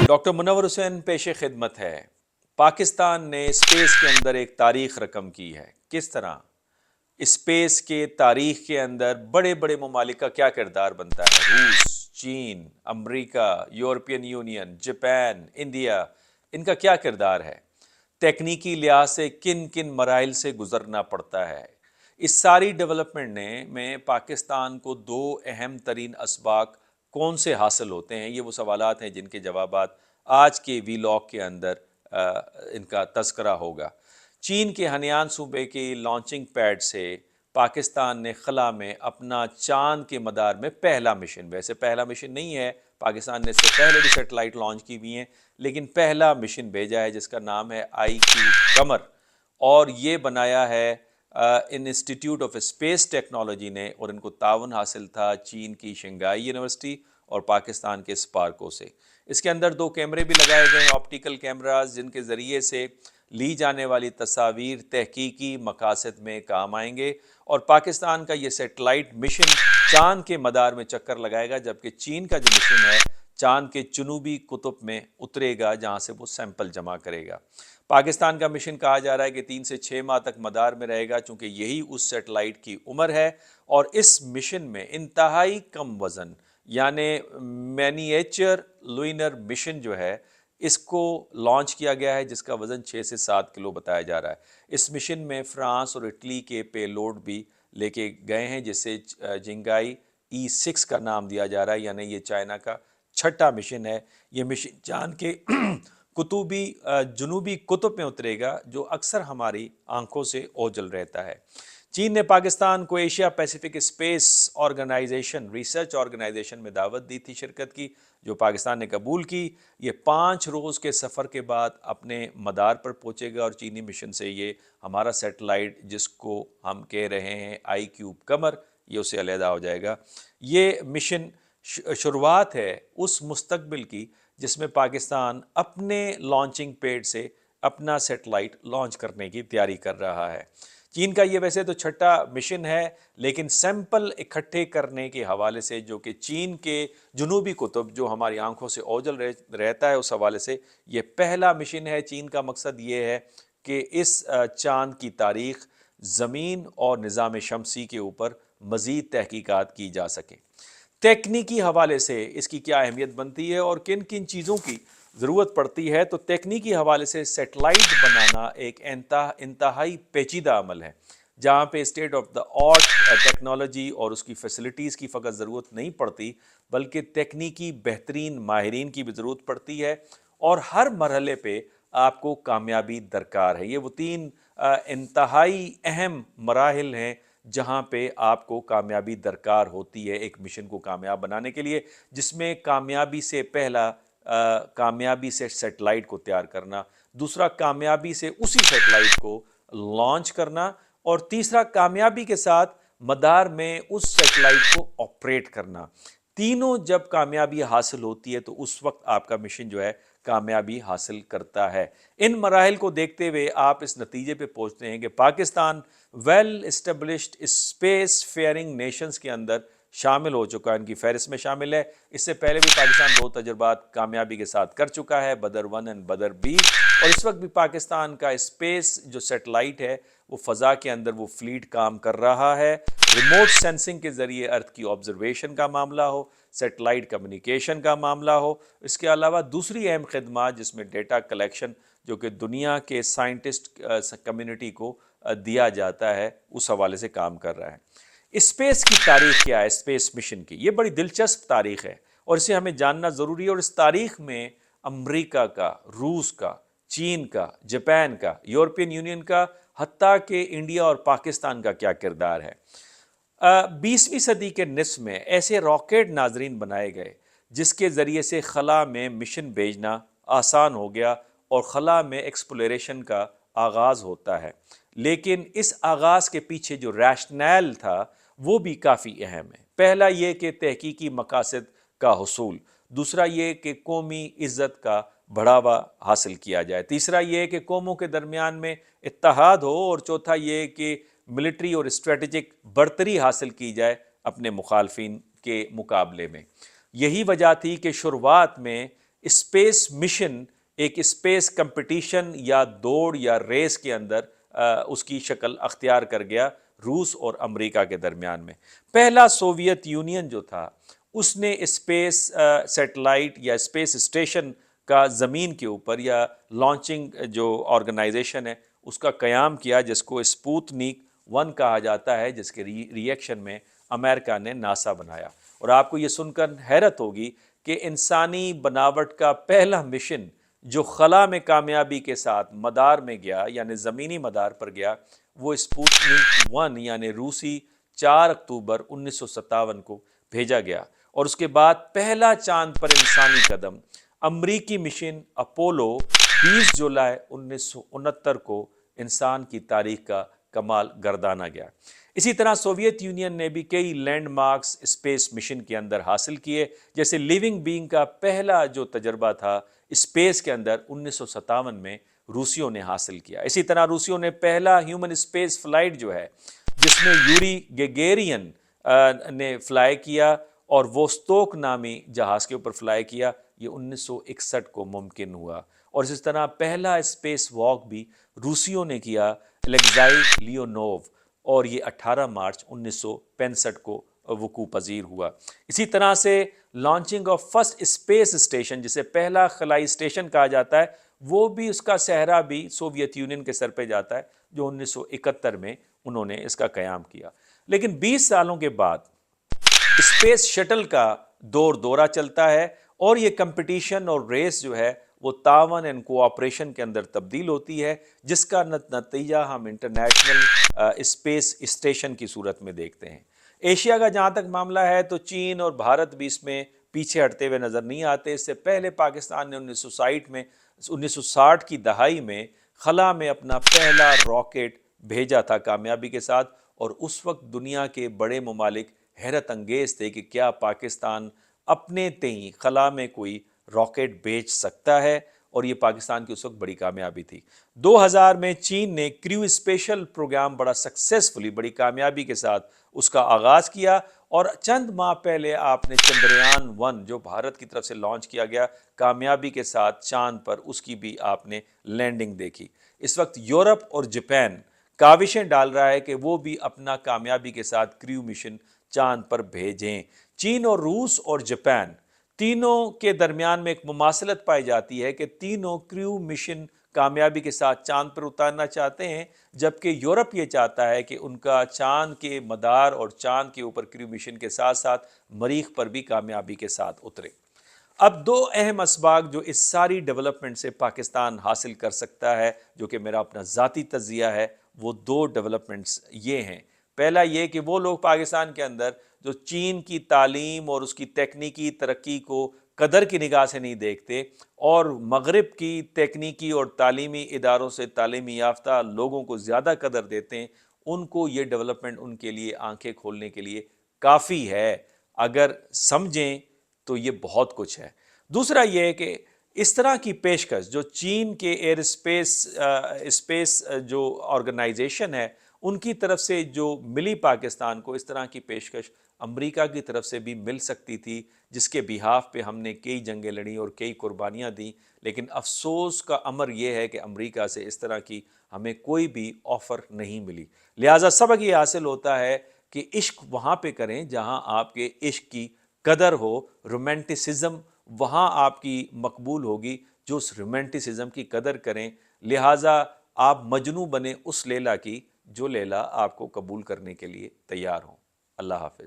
Doctor منور حسین پیش خدمت ہے۔ پاکستان نے اسپیس کے اندر ایک تاریخ رقم کی ہے۔ کس طرح اسپیس کے تاریخ کے اندر بڑے بڑے ممالک کا کیا کردار بنتا ہے؟ روس، چین، امریکہ، یورپین یونین، جاپان، انڈیا، ان کا کیا کردار ہے؟ تکنیکی لحاظ سے کن کن مراحل سے گزرنا پڑتا ہے؟ اس ساری ڈیولپمنٹ میں پاکستان کو دو اہم ترین اسباق کون سے حاصل ہوتے ہیں؟ یہ وہ سوالات ہیں جن کے جوابات آج کے ویلاگ کے اندر ان کا تذکرہ ہوگا۔ چین کے ہنیان صوبے کے لانچنگ پیڈ سے پاکستان نے خلا میں اپنا چاند کے مدار میں پہلا مشن، ویسے پہلا مشن نہیں ہے، پاکستان نے اس سے پہلے بھی سیٹلائٹ لانچ کی ہوئی ہیں، لیکن پہلا مشن بھیجا ہے جس کا نام ہے IQ-قمر، اور یہ بنایا ہے انسٹیٹیوٹ آف اسپیس ٹیکنالوجی نے، اور ان کو تعاون حاصل تھا چین کی شنگھائی یونیورسٹی اور پاکستان کے اسپارکو سے۔ اس کے اندر دو کیمرے بھی لگائے گئے ہیں، آپٹیکل کیمراز، جن کے ذریعے سے لی جانے والی تصاویر تحقیقی مقاصد میں کام آئیں گے، اور پاکستان کا یہ سیٹلائٹ مشن چاند کے مدار میں چکر لگائے گا، جبکہ چین کا جو مشن ہے چاند کے جنوبی قطب میں اترے گا، جہاں سے وہ سیمپل جمع کرے گا۔ پاکستان کا مشن کہا جا رہا ہے کہ 3 سے 6 ماہ تک مدار میں رہے گا، چونکہ یہی اس سیٹلائٹ کی عمر ہے، اور اس مشن میں انتہائی کم وزن یعنی مینیچر لوئنر مشن جو ہے اس کو لانچ کیا گیا ہے، جس کا وزن 6 سے 7 کلو بتایا جا رہا ہے۔ اس مشن میں فرانس اور اٹلی کے پے لوڈ بھی لے کے گئے ہیں، جسے جنگائی E6 کا نام دیا جا رہا ہے، یعنی یہ چائنا کا چھٹا مشن ہے۔ یہ مشن چاند کے جنوبی قطب میں اترے گا، جو اکثر ہماری آنکھوں سے اوجھل رہتا ہے۔ چین نے پاکستان کو Asia Pacific space organization research organization میں دعوت دی تھی شرکت کی، جو پاکستان نے قبول کی۔ یہ 5 روز کے سفر کے بعد اپنے مدار پر پہنچے گا، اور چینی مشن سے یہ ہمارا سیٹلائٹ جس کو ہم کہہ رہے ہیں IQ-قمر، یہ اسے علیحدہ ہو جائے گا۔ یہ مشن شروعات ہے اس مستقبل کی جس میں پاکستان اپنے لانچنگ پیڈ سے اپنا سیٹلائٹ لانچ کرنے کی تیاری کر رہا ہے۔ چین کا یہ ویسے تو چھٹا مشن ہے، لیکن سیمپل اکٹھے کرنے کے حوالے سے، جو کہ چین کے جنوبی قطب جو ہماری آنکھوں سے اوجھل رہتا ہے، اس حوالے سے یہ پہلا مشن ہے۔ چین کا مقصد یہ ہے کہ اس چاند کی تاریخ، زمین اور نظام شمسی کے اوپر مزید تحقیقات کی جا سکے۔ تکنیکی حوالے سے اس کی کیا اہمیت بنتی ہے اور کن کن چیزوں کی ضرورت پڑتی ہے؟ تو تکنیکی حوالے سے سیٹلائٹ بنانا ایک انتہائی پیچیدہ عمل ہے، جہاں پہ state of the art technology اور اس کی فیسلٹیز کی فقط ضرورت نہیں پڑتی، بلکہ تکنیکی بہترین ماہرین کی بھی ضرورت پڑتی ہے، اور ہر مرحلے پہ آپ کو کامیابی درکار ہے۔ یہ وہ 3 انتہائی اہم مراحل ہیں جہاں پہ آپ کو کامیابی درکار ہوتی ہے ایک مشن کو کامیاب بنانے کے لیے، جس میں کامیابی سے پہلا کامیابی سے سیٹلائٹ کو تیار کرنا، دوسرا کامیابی سے اسی سیٹلائٹ کو لانچ کرنا، اور تیسرا کامیابی کے ساتھ مدار میں اس سیٹلائٹ کو آپریٹ کرنا۔ تینوں جب کامیابی حاصل ہوتی ہے تو اس وقت آپ کا مشن جو ہے کامیابی حاصل کرتا ہے۔ ان مراحل کو دیکھتے ہوئے آپ اس نتیجے پہ پہنچتے ہیں کہ Pakistan well established spacefaring nations کے اندر شامل ہو چکا ہے، ان کی فہرست میں شامل ہے۔ اس سے پہلے بھی پاکستان 2 تجربات کامیابی کے ساتھ کر چکا ہے، بدر 1 اور بدر B، اور اس وقت بھی پاکستان کا اسپیس جو سیٹلائٹ ہے وہ فضا کے اندر وہ فلیٹ کام کر رہا ہے۔ ریموٹ سینسنگ کے ذریعے ارتھ کی آبزرویشن کا معاملہ ہو، سیٹلائٹ کمیونیکیشن کا معاملہ ہو، اس کے علاوہ دوسری اہم خدمات جس میں ڈیٹا کلیکشن جو کہ دنیا کے سائنٹسٹ کمیونٹی کو دیا جاتا ہے، اس حوالے سے کام کر رہا ہے۔ اسپیس کی تاریخ کیا ہے؟ اسپیس مشن کی یہ بڑی دلچسپ تاریخ ہے، اور اسے ہمیں جاننا ضروری ہے، اور اس تاریخ میں امریکہ کا، روس کا، چین کا، جاپان کا، یورپین یونین کا، حتیٰ کہ انڈیا اور پاکستان کا کیا کردار ہے۔ 20ویں صدی کے نصف میں ایسے راکٹ ناظرین بنائے گئے جس کے ذریعے سے خلا میں مشن بھیجنا آسان ہو گیا، اور خلا میں ایکسپلوریشن کا آغاز ہوتا ہے۔ لیکن اس آغاز کے پیچھے جو ریشنل تھا وہ بھی کافی اہم ہے۔ پہلا یہ کہ تحقیقی مقاصد کا حصول، دوسرا یہ کہ قومی عزت کا بڑھاوا حاصل کیا جائے، تیسرا یہ کہ قوموں کے درمیان میں اتحاد ہو، اور چوتھا یہ کہ ملٹری اور اسٹریٹجک برتری حاصل کی جائے اپنے مخالفین کے مقابلے میں۔ یہی وجہ تھی کہ شروعات میں اسپیس مشن ایک اسپیس کمپٹیشن یا دوڑ یا ریس کے اندر اس کی شکل اختیار کر گیا روس اور امریکہ کے درمیان میں۔ پہلا سوویت یونین جو تھا اس نے اسپیس سیٹلائٹ یا اسپیس اسٹیشن کا زمین کے اوپر یا لانچنگ جو آرگنائزیشن ہے اس کا قیام کیا، جس کو اسپوتنک 1 کہا جاتا ہے، جس کے ری ایکشن میں امریکہ نے ناسا بنایا۔ اور آپ کو یہ سن کر حیرت ہوگی کہ انسانی بناوٹ کا پہلا مشن جو خلا میں کامیابی کے ساتھ مدار میں گیا، یعنی زمینی مدار پر گیا، وہ اسپوتنک 1 یعنی روسی 4 اکتوبر 1957 کو بھیجا گیا۔ اور اس کے بعد پہلا چاند پر انسانی قدم امریکی مشن اپولو 20 جولائی 1969 کو انسان کی تاریخ کا کمال گردانا گیا۔ اسی طرح سوویت یونین نے بھی کئی لینڈ مارکس اسپیس مشن کے اندر حاصل کیے، جیسے لیونگ بینگ کا پہلا جو تجربہ تھا اسپیس کے اندر 1957 میں روسیوں نے حاصل کیا۔ اسی طرح روسیوں نے پہلا ہیومن اسپیس فلائٹ جو ہے جس میں یوری گیگیرین نے فلائی کیا اور ووستوک نامی جہاز کے اوپر فلائی کیا، یہ 1961 کو ممکن ہوا۔ اور اسی طرح پہلا اسپیس واک بھی روسیوں نے کیا، الیگزائی لیونوو، اور یہ 18 مارچ 1965 کو وقوع پذیر ہوا۔ اسی طرح سے launching of first space station, جسے پہلا خلائی اسٹیشن کہا جاتا ہے، وہ بھی اس کا سہرا بھی سوویت یونین کے سر پہ جاتا ہے، جو 1971 میں انہوں نے اس کا قیام کیا۔ لیکن 20 سالوں کے بعد اسپیس شٹل کا دورہ چلتا ہے اور یہ کمپٹیشن اور ریس جو ہے وہ تعاون اینڈ کوآپریشن کے اندر تبدیل ہوتی ہے، جس کا نتیجہ ہم انٹرنیشنل اسپیس اسٹیشن کی صورت میں دیکھتے ہیں۔ ایشیا کا جہاں تک معاملہ ہے تو چین اور بھارت بھی اس میں پیچھے ہٹتے ہوئے نظر نہیں آتے۔ اس سے پہلے پاکستان نے 1960 کی دہائی میں خلا میں اپنا پہلا راکٹ بھیجا تھا کامیابی کے ساتھ، اور اس وقت دنیا کے بڑے ممالک حیرت انگیز تھے کہ کیا پاکستان اپنے تئیں خلا میں کوئی راکٹ بھیج سکتا ہے، اور یہ پاکستان کی اس وقت بڑی کامیابی تھی۔ 2000 میں چین نے کریو اسپیشل پروگرام بڑا سکسیسفلی، بڑی کامیابی کے ساتھ اس کا آغاز کیا، اور چند ماہ پہلے آپ نے چندریان 1 جو بھارت کی طرف سے لانچ کیا گیا کامیابی کے ساتھ چاند پر، اس کی بھی آپ نے لینڈنگ دیکھی۔ اس وقت یورپ اور جاپان کاوشیں ڈال رہا ہے کہ وہ بھی اپنا کامیابی کے ساتھ کریو مشن چاند پر بھیجیں۔ چین اور روس اور جاپان تینوں کے درمیان میں ایک مماثلت پائی جاتی ہے کہ تینوں کریو مشن کامیابی کے ساتھ چاند پر اتارنا چاہتے ہیں، جبکہ یورپ یہ چاہتا ہے کہ ان کا چاند کے مدار اور چاند کے اوپر کریو مشن کے ساتھ ساتھ مریخ پر بھی کامیابی کے ساتھ اترے۔ اب 2 اہم اسباق جو اس ساری ڈیولپمنٹ سے پاکستان حاصل کر سکتا ہے، جو کہ میرا اپنا ذاتی تجزیہ ہے، وہ 2 ڈیولپمنٹس یہ ہیں۔ پہلا یہ کہ وہ لوگ پاکستان کے اندر جو چین کی تعلیم اور اس کی تکنیکی ترقی کو قدر کی نگاہ سے نہیں دیکھتے، اور مغرب کی تکنیکی اور تعلیمی اداروں سے تعلیمی یافتہ لوگوں کو زیادہ قدر دیتے ہیں، ان کو یہ ڈیولپمنٹ ان کے لیے آنکھیں کھولنے کے لیے کافی ہے۔ اگر سمجھیں تو یہ بہت کچھ ہے۔ دوسرا یہ ہے کہ اس طرح کی پیشکش جو چین کے ایئر اسپیس جو آرگنائزیشن ہے ان کی طرف سے جو ملی پاکستان کو، اس طرح کی پیشکش امریکہ کی طرف سے بھی مل سکتی تھی، جس کے بیہاف پہ ہم نے کئی جنگیں لڑیں اور کئی قربانیاں دیں، لیکن افسوس کا امر یہ ہے کہ امریکہ سے اس طرح کی ہمیں کوئی بھی آفر نہیں ملی۔ لہٰذا سبق یہ حاصل ہوتا ہے کہ عشق وہاں پہ کریں جہاں آپ کے عشق کی قدر ہو، رومانٹسزم وہاں آپ کی مقبول ہوگی جو اس رومانٹسزم کی قدر کریں۔ لہٰذا آپ مجنوں بنیں اس لیلا کی جو لیلا آپ کو قبول کرنے کے لیے تیار ہوں۔ اللہ حافظ۔